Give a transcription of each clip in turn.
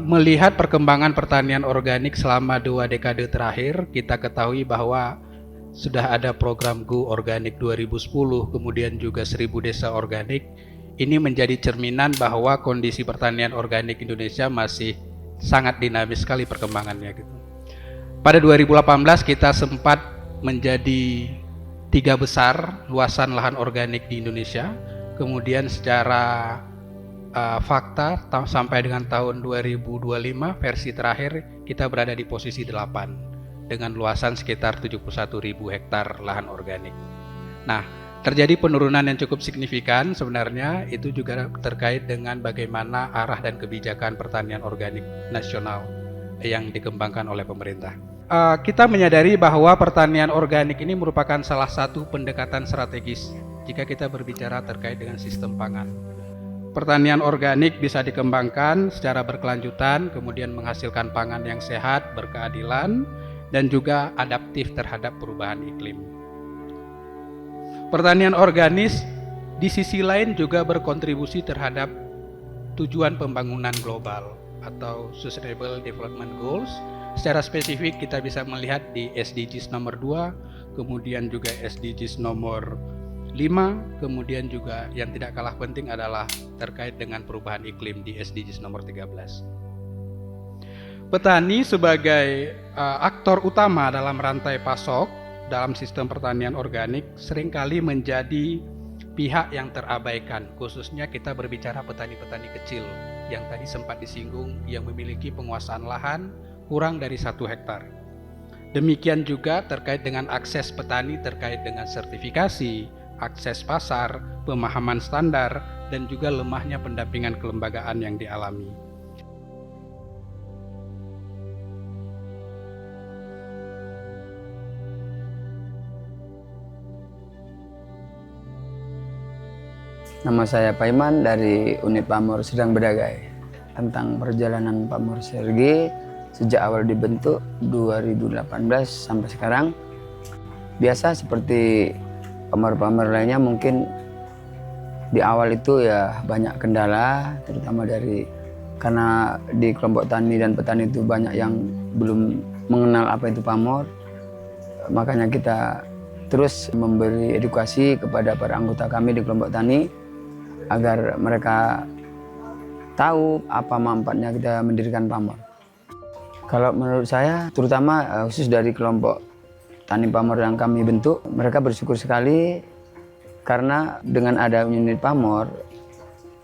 Melihat perkembangan pertanian organik selama 2 dekade terakhir, kita ketahui bahwa sudah ada program Go Organik 2010, kemudian juga 1000 Desa Organik. Ini menjadi cerminan bahwa kondisi pertanian organik Indonesia masih sangat dinamis sekali perkembangannya gitu. Pada 2018 kita sempat menjadi 3 besar luasan lahan organik di Indonesia. Kemudian secara fakta sampai dengan tahun 2025 versi terakhir kita berada di posisi 8 dengan luasan sekitar 71.000 hektar lahan organik. Nah, terjadi penurunan yang cukup signifikan sebenarnya itu juga terkait dengan bagaimana arah dan kebijakan pertanian organik nasional yang dikembangkan oleh pemerintah. Kita menyadari bahwa pertanian organik ini merupakan salah satu pendekatan strategis jika kita berbicara terkait dengan sistem pangan. Pertanian organik bisa dikembangkan secara berkelanjutan, kemudian menghasilkan pangan yang sehat, berkeadilan, dan juga adaptif terhadap perubahan iklim. Pertanian organis di sisi lain juga berkontribusi terhadap tujuan pembangunan global atau Sustainable Development Goals. Secara spesifik kita bisa melihat di SDGs nomor 2, kemudian juga SDGs nomor 5, kemudian juga yang tidak kalah penting adalah terkait dengan perubahan iklim di SDGs nomor 13. Petani sebagai aktor utama dalam rantai pasok dalam sistem pertanian organik seringkali menjadi pihak yang terabaikan, khususnya kita berbicara petani-petani kecil yang tadi sempat disinggung yang memiliki penguasaan lahan kurang dari 1 hektar. Demikian juga terkait dengan akses petani terkait dengan sertifikasi, akses pasar, pemahaman standar, dan juga lemahnya pendampingan kelembagaan yang dialami. Nama saya Paiman dari Unit Pamor Sedang Bedagai. Tentang perjalanan Pamor Sergi sejak awal dibentuk 2018 sampai sekarang. Biasa seperti pamor-pamor lainnya mungkin di awal itu ya banyak kendala, terutama karena di kelompok tani dan petani itu banyak yang belum mengenal apa itu pamor. Makanya kita terus memberi edukasi kepada para anggota kami di kelompok tani agar mereka tahu apa manfaatnya kita mendirikan pamor. Kalau menurut saya, terutama khusus dari kelompok tani pamor yang kami bentuk, mereka bersyukur sekali karena dengan ada unit pamor,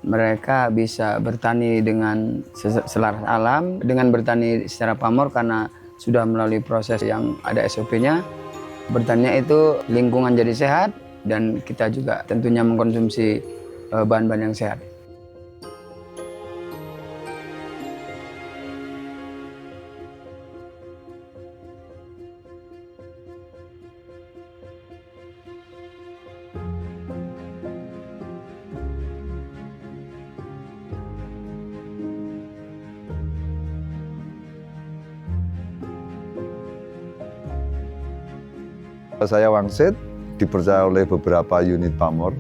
mereka bisa bertani dengan selaras alam, dengan bertani secara pamor karena sudah melalui proses yang ada SOP-nya. Bertaninya itu lingkungan jadi sehat dan kita juga tentunya mengkonsumsi bahan-bahan yang sehat. Saya Wangsit, dipercaya oleh beberapa unit pamor.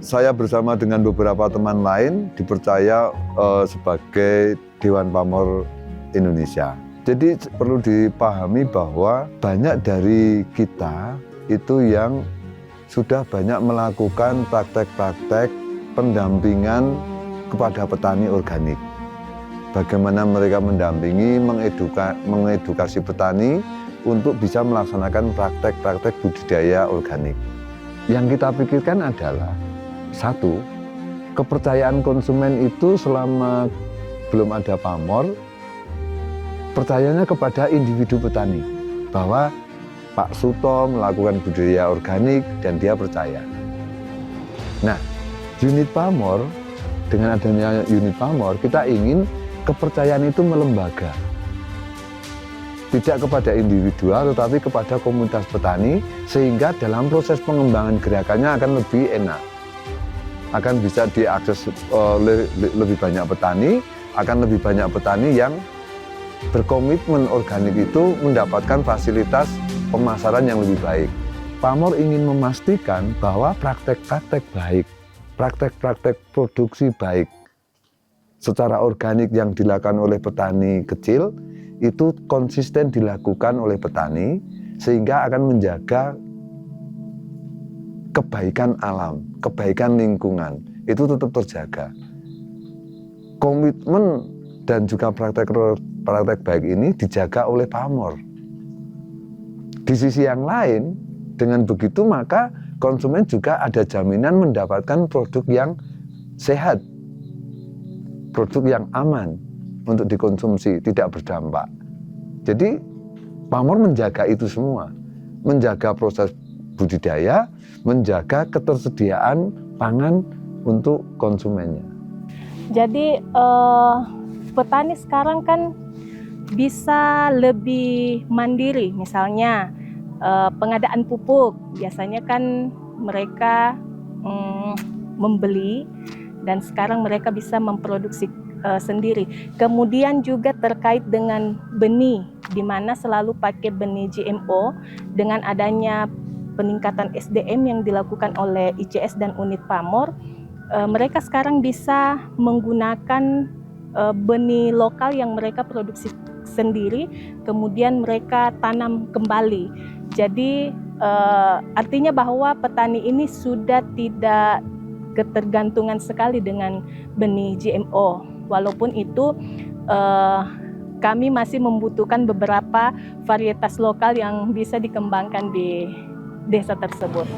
Saya bersama dengan beberapa teman lain dipercaya sebagai Dewan Pamor Indonesia. Jadi perlu dipahami bahwa banyak dari kita itu yang sudah banyak melakukan praktek-praktek pendampingan kepada petani organik. Bagaimana mereka mendampingi, mengedukasi petani untuk bisa melaksanakan praktek-praktek budidaya organik. Yang kita pikirkan adalah, satu, kepercayaan konsumen itu selama belum ada pamor, percayanya kepada individu petani, bahwa Pak Suto melakukan budidaya organik dan dia percaya. Nah, unit pamor, dengan adanya unit pamor, kita ingin kepercayaan itu melembaga. Tidak kepada individual tetapi kepada komunitas petani, sehingga dalam proses pengembangan gerakannya akan lebih enak, akan bisa diakses oleh lebih banyak petani, akan lebih banyak petani yang berkomitmen organik itu mendapatkan fasilitas pemasaran yang lebih baik. Pamor ingin memastikan bahwa praktek-praktek baik, praktek-praktek produksi baik secara organik yang dilakukan oleh petani kecil itu konsisten dilakukan oleh petani sehingga akan menjaga kebaikan alam, kebaikan lingkungan itu tetap terjaga. Komitmen dan juga praktek baik ini dijaga oleh pamor. Di sisi yang lain, dengan begitu maka konsumen juga ada jaminan mendapatkan produk yang sehat, produk yang aman untuk dikonsumsi, tidak berdampak. Jadi pamor menjaga itu semua, menjaga proses budidaya, menjaga ketersediaan pangan untuk konsumennya. Jadi petani sekarang kan bisa lebih mandiri, misalnya pengadaan pupuk biasanya kan mereka membeli dan sekarang mereka bisa memproduksi sendiri. Kemudian juga terkait dengan benih, di mana selalu pakai benih GMO. Dengan adanya peningkatan SDM yang dilakukan oleh ICS dan unit Pamor, mereka sekarang bisa menggunakan benih lokal yang mereka produksi sendiri, kemudian mereka tanam kembali. Jadi artinya bahwa petani ini sudah tidak ketergantungan sekali dengan benih GMO. Walaupun itu kami masih membutuhkan beberapa varietas lokal yang bisa dikembangkan di desa tersebut.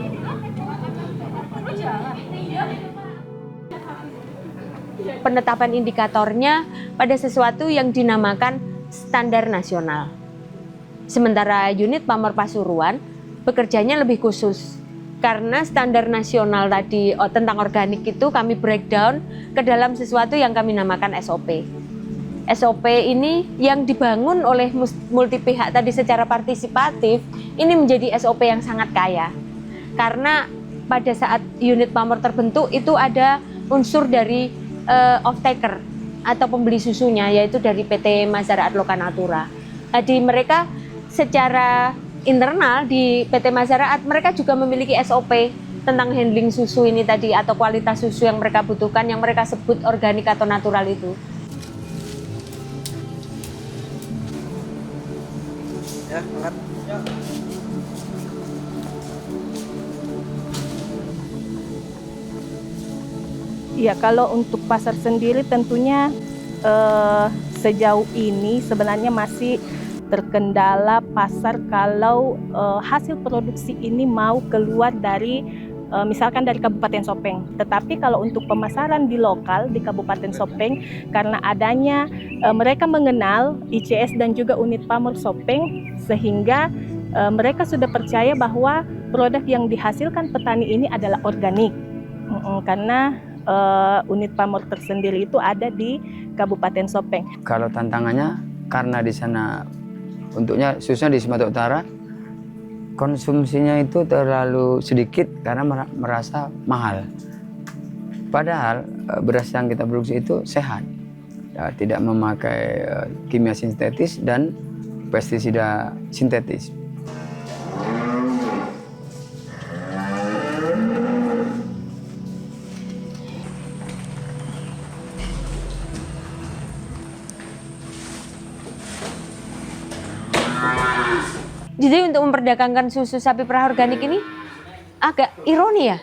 Penetapan indikatornya pada sesuatu yang dinamakan standar nasional. Sementara unit Pamor Pasuruan bekerjanya lebih khusus. Karena standar nasional tadi tentang organik itu kami breakdown ke dalam sesuatu yang kami namakan SOP. SOP ini yang dibangun oleh multi pihak tadi secara partisipatif, ini menjadi SOP yang sangat kaya. Karena pada saat unit Pamor terbentuk itu ada unsur dari off-taker atau pembeli susunya, yaitu dari PT Mazaraat Lokanatura. Jadi mereka secara internal di PT Mazaraat mereka juga memiliki SOP tentang handling susu ini tadi atau kualitas susu yang mereka butuhkan, yang mereka sebut organik atau natural itu. Ya, angkat. Ya. Ya, kalau untuk pasar sendiri tentunya sejauh ini sebenarnya masih terkendala pasar kalau hasil produksi ini mau keluar dari misalkan dari Kabupaten Sopeng. Tetapi kalau untuk pemasaran di lokal di Kabupaten Sopeng, karena adanya mereka mengenal ICS dan juga unit Pamor Sopeng, sehingga mereka sudah percaya bahwa produk yang dihasilkan petani ini adalah organik. Karena unit Pamor tersendiri itu ada di Kabupaten Sopeng. Kalau tantangannya karena di sana untuknya khususnya di Sumatera Utara konsumsinya itu terlalu sedikit karena merasa mahal. Padahal beras yang kita produksi itu sehat, tidak memakai kimia sintetis dan pestisida sintetis. Jadi untuk memperdagangkan susu sapi perah organik ini agak ironi ya.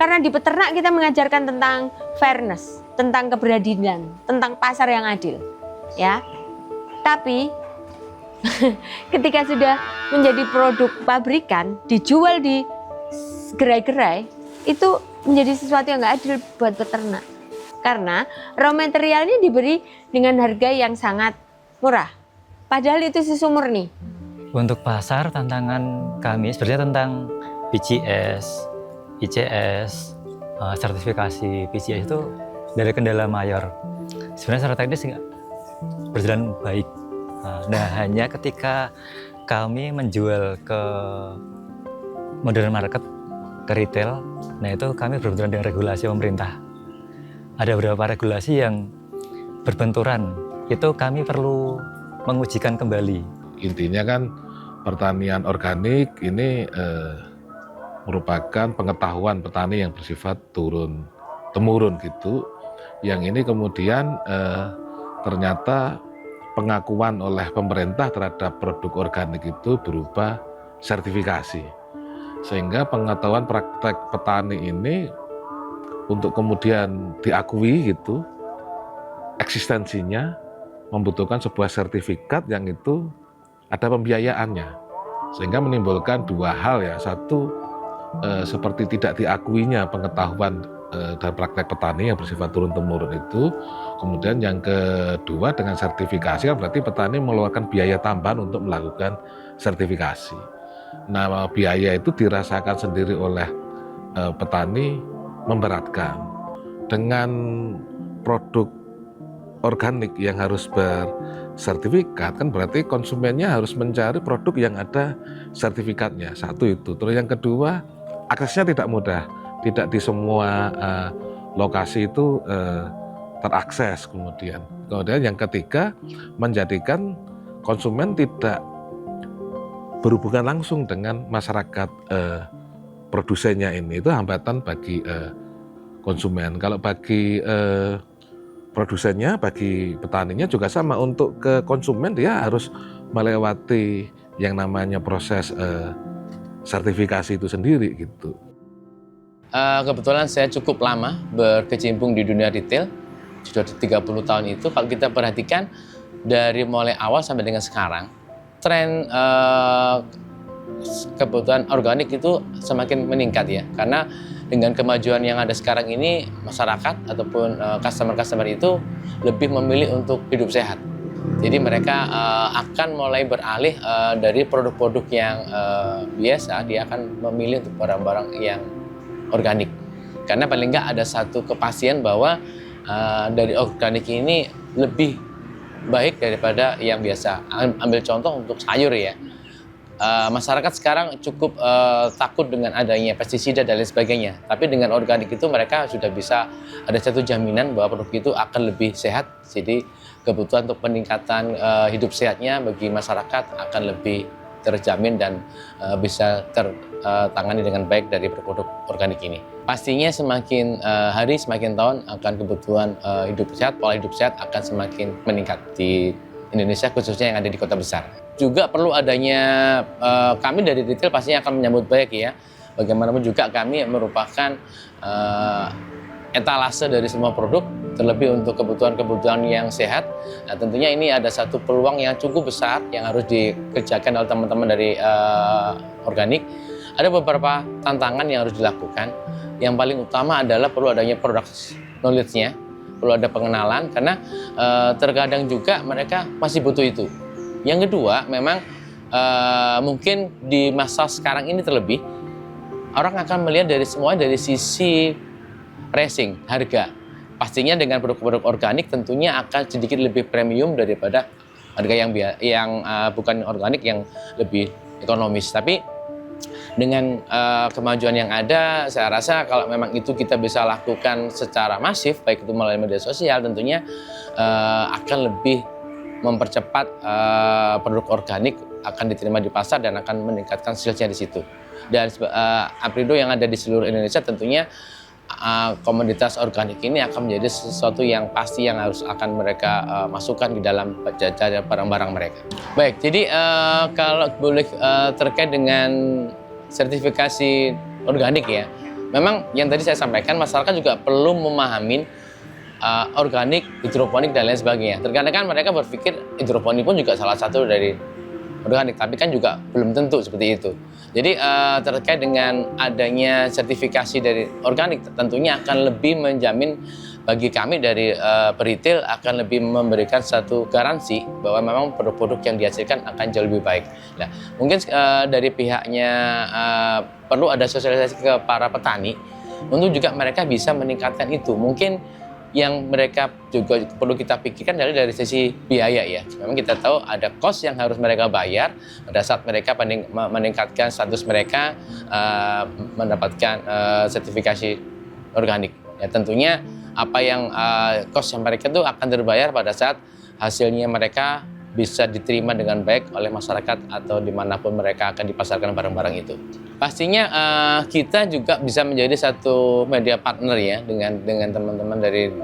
Karena di peternak kita mengajarkan tentang fairness, tentang keberadilan, tentang pasar yang adil. Ya. Tapi ketika sudah menjadi produk pabrikan, dijual di gerai-gerai, itu menjadi sesuatu yang nggak adil buat peternak. Karena raw materialnya diberi dengan harga yang sangat murah. Padahal itu susu murni. Untuk pasar, tantangan kami sebenarnya tentang PCS, ICS, sertifikasi PCS itu dari kendala mayor. Sebenarnya secara teknis nggak berjalan baik. Nah, hanya ketika kami menjual ke modern market, ke retail, nah itu kami berbenturan dengan regulasi pemerintah. Ada beberapa regulasi yang berbenturan, itu kami perlu mengujikan kembali. Intinya kan pertanian organik ini merupakan pengetahuan petani yang bersifat turun-temurun gitu, yang ini kemudian ternyata pengakuan oleh pemerintah terhadap produk organik itu berupa sertifikasi. Sehingga pengetahuan praktek petani ini untuk kemudian diakui gitu, eksistensinya membutuhkan sebuah sertifikat yang itu ada pembiayaannya. Sehingga menimbulkan dua hal ya, satu seperti tidak diakuinya pengetahuan dan praktek petani yang bersifat turun-temurun itu. Kemudian yang kedua, dengan sertifikasi kan berarti petani mengeluarkan biaya tambahan untuk melakukan sertifikasi. Nah, biaya itu dirasakan sendiri oleh petani, memberatkan. Dengan produk organik yang harus bersertifikat kan berarti konsumennya harus mencari produk yang ada sertifikatnya. Satu itu. Terus yang kedua, aksesnya tidak mudah. Tidak di semua lokasi itu terakses kemudian. Kemudian yang ketiga, menjadikan konsumen tidak berhubungan langsung dengan masyarakat produsennya ini. Itu hambatan bagi konsumen. Kalau bagi produsennya, bagi petaninya juga sama. Untuk ke konsumen dia harus melewati yang namanya proses sertifikasi itu sendiri gitu. Kebetulan saya cukup lama berkecimpung di dunia retail, sudah 30 tahun itu. Kalau kita perhatikan dari mulai awal sampai dengan sekarang, tren kebutuhan organik itu semakin meningkat ya. Karena dengan kemajuan yang ada sekarang ini, masyarakat ataupun customer-customer itu lebih memilih untuk hidup sehat. Jadi mereka akan mulai beralih dari produk-produk yang biasa, dia akan memilih untuk barang-barang yang organik. Karena paling nggak ada satu kepastian bahwa dari organik ini lebih baik daripada yang biasa. Ambil contoh untuk sayur ya. Masyarakat sekarang cukup takut dengan adanya pestisida dan lain sebagainya. Tapi dengan organik itu mereka sudah bisa ada satu jaminan bahwa produk itu akan lebih sehat. Jadi kebutuhan untuk peningkatan hidup sehatnya bagi masyarakat akan lebih terjamin dan bisa tertangani dengan baik dari produk organik ini. Pastinya semakin hari semakin tahun akan kebutuhan hidup sehat, pola hidup sehat akan semakin meningkat di Indonesia, khususnya yang ada di kota besar. Juga perlu adanya kami dari retail pastinya akan menyambut baik ya. Bagaimanapun juga kami merupakan etalase dari semua produk, terlebih untuk kebutuhan-kebutuhan yang sehat. Nah, tentunya ini ada satu peluang yang cukup besar yang harus dikerjakan oleh teman-teman dari organik. Ada beberapa tantangan yang harus dilakukan. Yang paling utama adalah perlu adanya product knowledge-nya, perlu ada pengenalan, karena terkadang juga mereka masih butuh itu. Yang kedua, memang mungkin di masa sekarang ini terlebih, orang akan melihat dari sisi pricing, harga. Pastinya dengan produk-produk organik tentunya akan sedikit lebih premium daripada harga yang bukan organik yang lebih ekonomis. Tapi dengan kemajuan yang ada, saya rasa kalau memang itu kita bisa lakukan secara masif, baik itu melalui media sosial, tentunya akan lebih mempercepat produk organik akan diterima di pasar dan akan meningkatkan sales-nya di situ. Dan Aprindo yang ada di seluruh Indonesia tentunya komoditas organik ini akan menjadi sesuatu yang pasti yang harus akan mereka masukkan di dalam jajaran barang-barang mereka. Baik, jadi kalau boleh terkait dengan sertifikasi organik ya, memang yang tadi saya sampaikan, masyarakat juga perlu memahami organik, hidroponik dan lain sebagainya. Terkadang kan mereka berpikir hidroponik pun juga salah satu dari organik, tapi kan juga belum tentu seperti itu. Jadi terkait dengan adanya sertifikasi dari organik tentunya akan lebih menjamin bagi kami dari peritel, akan lebih memberikan satu garansi bahwa memang produk-produk yang dihasilkan akan jauh lebih baik. Nah, mungkin dari pihaknya perlu ada sosialisasi ke para petani untuk juga mereka bisa meningkatkan itu. Mungkin yang mereka juga perlu kita pikirkan dari sisi biaya ya. Memang kita tahu ada cost yang harus mereka bayar pada saat mereka meningkatkan status mereka mendapatkan sertifikasi organik. Ya tentunya apa yang cost yang mereka itu akan terbayar pada saat hasilnya mereka bisa diterima dengan baik oleh masyarakat atau dimanapun mereka akan dipasarkan barang-barang itu. Pastinya kita juga bisa menjadi satu media partner ya dengan teman-teman dari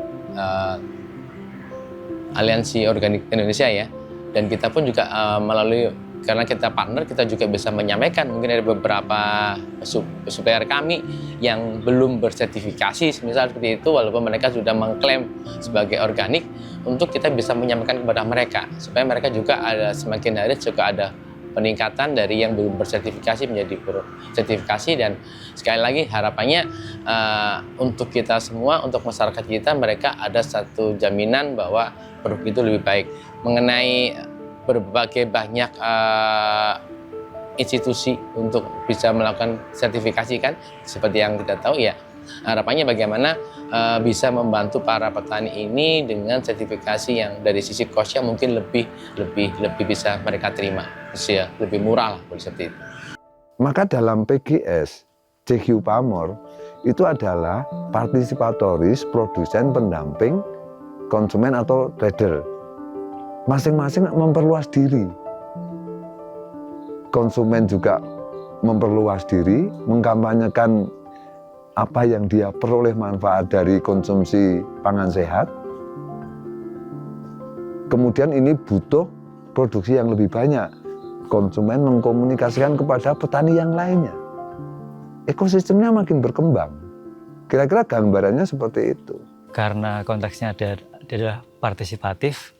Aliansi Organik Indonesia ya, dan kita pun juga melalui, karena kita partner, kita juga bisa menyampaikan mungkin ada beberapa supplier kami yang belum bersertifikasi misal seperti itu, walaupun mereka sudah mengklaim sebagai organik, untuk kita bisa menyampaikan kepada mereka supaya mereka juga ada semakin hari juga ada peningkatan dari yang belum bersertifikasi menjadi bersertifikasi. Dan sekali lagi harapannya untuk kita semua, untuk masyarakat kita, mereka ada satu jaminan bahwa produk itu lebih baik. Mengenai berbagai banyak institusi untuk bisa melakukan sertifikasi kan, seperti yang kita tahu ya, harapannya bagaimana bisa membantu para petani ini dengan sertifikasi yang dari sisi cost-nya mungkin lebih bisa mereka terima, ya, lebih murah lah seperti itu. Maka dalam PGS CQ Pamor itu adalah partisipatoris produsen pendamping konsumen atau trader. Masing-masing memperluas diri. Konsumen juga memperluas diri, mengkampanyekan apa yang dia peroleh manfaat dari konsumsi pangan sehat. Kemudian ini butuh produksi yang lebih banyak. Konsumen mengkomunikasikan kepada petani yang lainnya. Ekosistemnya makin berkembang. Kira-kira gambarannya seperti itu. Karena konteksnya adalah partisipatif,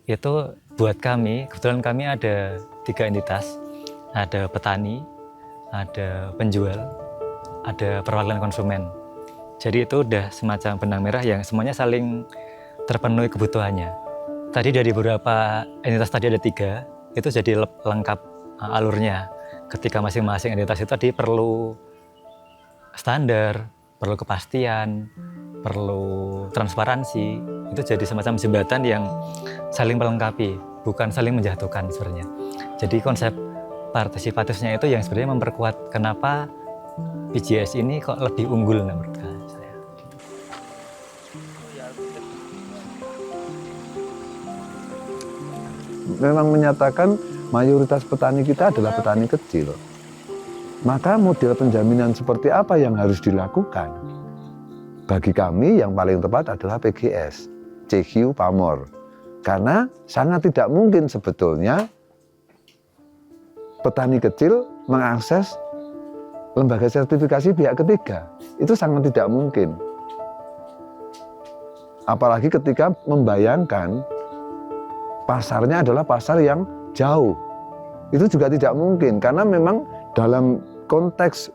itu buat kami, kebetulan kami ada 3 entitas, ada petani, ada penjual, ada perwakilan konsumen. Jadi itu udah semacam benang merah yang semuanya saling terpenuhi kebutuhannya. Tadi dari beberapa entitas tadi ada 3, itu jadi lengkap alurnya. Ketika masing-masing entitas itu tadi perlu standar, perlu kepastian, perlu transparansi, itu jadi semacam jembatan yang saling melengkapi, bukan saling menjatuhkan sebenarnya. Jadi konsep partisipatifnya itu yang sebenarnya memperkuat kenapa PGS ini kok lebih unggul menurut saya. Memang menyatakan mayoritas petani kita adalah petani kecil. Maka model penjaminan seperti apa yang harus dilakukan? Bagi kami yang paling tepat adalah PGS, CQ Pamor. Karena sangat tidak mungkin sebetulnya petani kecil mengakses lembaga sertifikasi pihak ketiga. Itu sangat tidak mungkin. Apalagi ketika membayangkan pasarnya adalah pasar yang jauh. Itu juga tidak mungkin, karena memang dalam konteks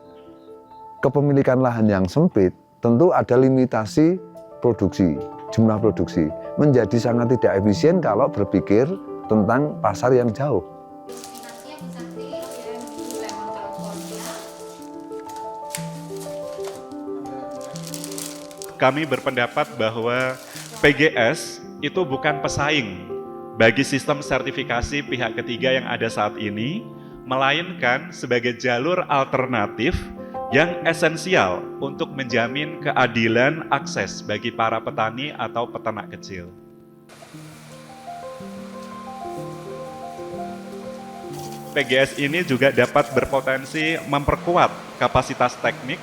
kepemilikan lahan yang sempit, tentu ada limitasi produksi, jumlah produksi. Menjadi sangat tidak efisien kalau berpikir tentang pasar yang jauh. Kami berpendapat bahwa PGS itu bukan pesaing bagi sistem sertifikasi pihak ketiga yang ada saat ini, melainkan sebagai jalur alternatif yang esensial untuk menjamin keadilan akses bagi para petani atau peternak kecil. PGS ini juga dapat berpotensi memperkuat kapasitas teknik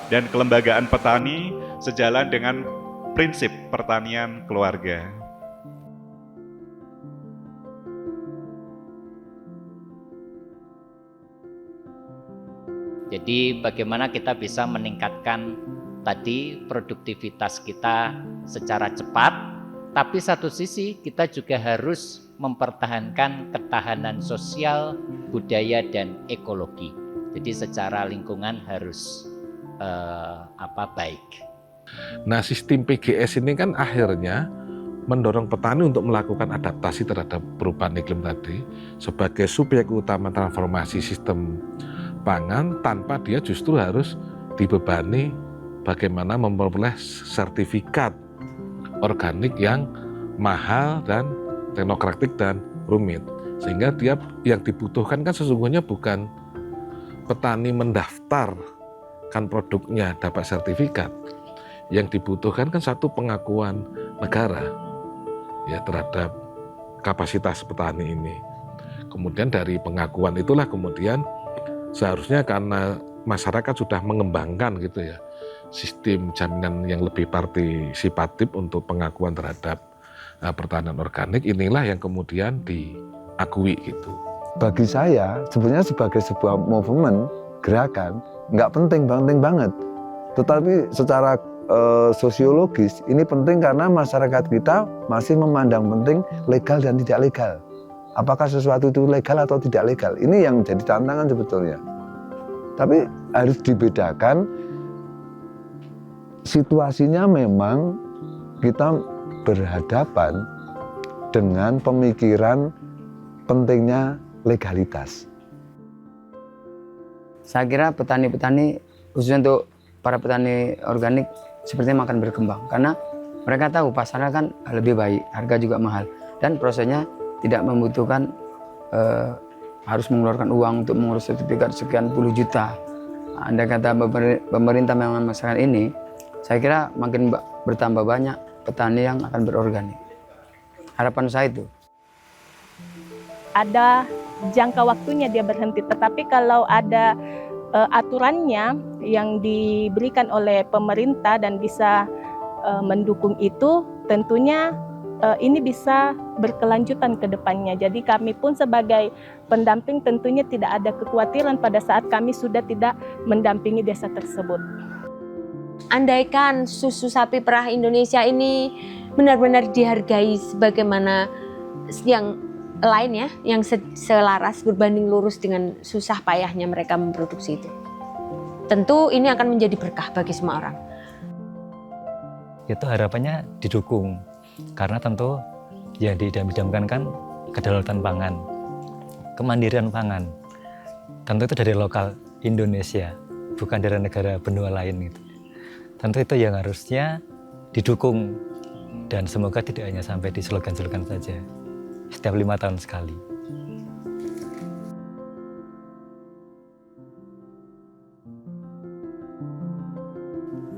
dan kelembagaan petani sejalan dengan prinsip pertanian keluarga. Jadi bagaimana kita bisa meningkatkan tadi produktivitas kita secara cepat, tapi satu sisi kita juga harus mempertahankan ketahanan sosial, budaya, dan ekologi. Jadi secara lingkungan harus baik. Nah, sistem PGS ini kan akhirnya mendorong petani untuk melakukan adaptasi terhadap perubahan iklim tadi sebagai subjek utama transformasi sistem pangan, tanpa dia justru harus dibebani bagaimana memperoleh sertifikat organik yang mahal dan teknokratik dan rumit. Sehingga dia yang dibutuhkan kan sesungguhnya bukan petani mendaftarkan produknya dapat sertifikat. Yang dibutuhkan kan satu pengakuan negara ya terhadap kapasitas petani ini. Kemudian dari pengakuan itulah kemudian seharusnya karena masyarakat sudah mengembangkan gitu ya, sistem jaminan yang lebih partisipatif untuk pengakuan terhadap pertanian organik, inilah yang kemudian diakui gitu. Bagi saya sebenarnya sebagai sebuah movement, gerakan, nggak penting banget. Tetapi secara sosiologis ini penting karena masyarakat kita masih memandang penting legal dan tidak legal. Apakah sesuatu itu legal atau tidak legal? Ini yang jadi tantangan sebetulnya. Tapi harus dibedakan, situasinya memang kita berhadapan dengan pemikiran pentingnya legalitas. Saya kira petani-petani, khususnya untuk para petani organik, sepertinya akan berkembang. Karena mereka tahu pasarnya kan lebih baik, harga juga mahal. Dan prosesnya tidak membutuhkan harus mengeluarkan uang untuk mengurus sertifikat sekian puluh juta. Andai kata pemerintah memang memaksakan ini, saya kira makin bertambah banyak petani yang akan berorganik. Harapan saya itu. Ada jangka waktunya dia berhenti, tetapi kalau ada aturannya yang diberikan oleh pemerintah dan bisa mendukung itu, tentunya ini bisa berkelanjutan ke depannya. Jadi kami pun sebagai pendamping tentunya tidak ada kekhawatiran pada saat kami sudah tidak mendampingi desa tersebut. Andaikan susu sapi perah Indonesia ini benar-benar dihargai sebagaimana yang lain ya, yang selaras berbanding lurus dengan susah payahnya mereka memproduksi itu. Tentu ini akan menjadi berkah bagi semua orang. Itu harapannya didukung, karena tentu yang didamkan kan kedaulatan pangan, kemandirian pangan. Tentu itu dari lokal Indonesia, bukan dari negara benua lain gitu. Tentu itu yang harusnya didukung, dan semoga tidak hanya sampai di slogan-slogan saja. Setiap 5 tahun sekali.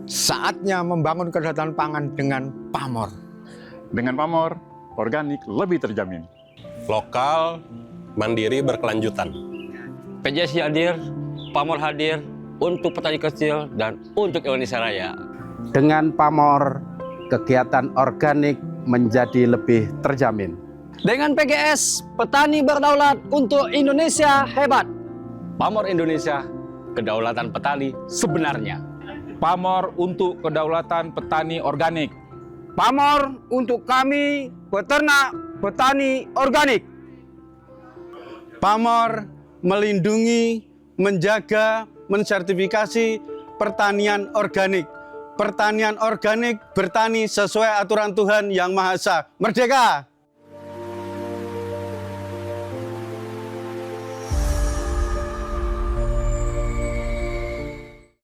Saatnya membangun kedaulatan pangan dengan pamor. Dengan pamor, organik lebih terjamin. Lokal, mandiri, berkelanjutan. PJSI hadir, pamor hadir untuk petani kecil dan untuk Indonesia Raya. Dengan pamor, kegiatan organik menjadi lebih terjamin. Dengan PGS, petani berdaulat untuk Indonesia hebat. Pamor Indonesia, kedaulatan petani sebenarnya. Pamor untuk kedaulatan petani organik. Pamor untuk kami peternak petani organik. Pamor melindungi, menjaga, mensertifikasi pertanian organik. Pertanian organik bertani sesuai aturan Tuhan Yang Maha Esa. Merdeka!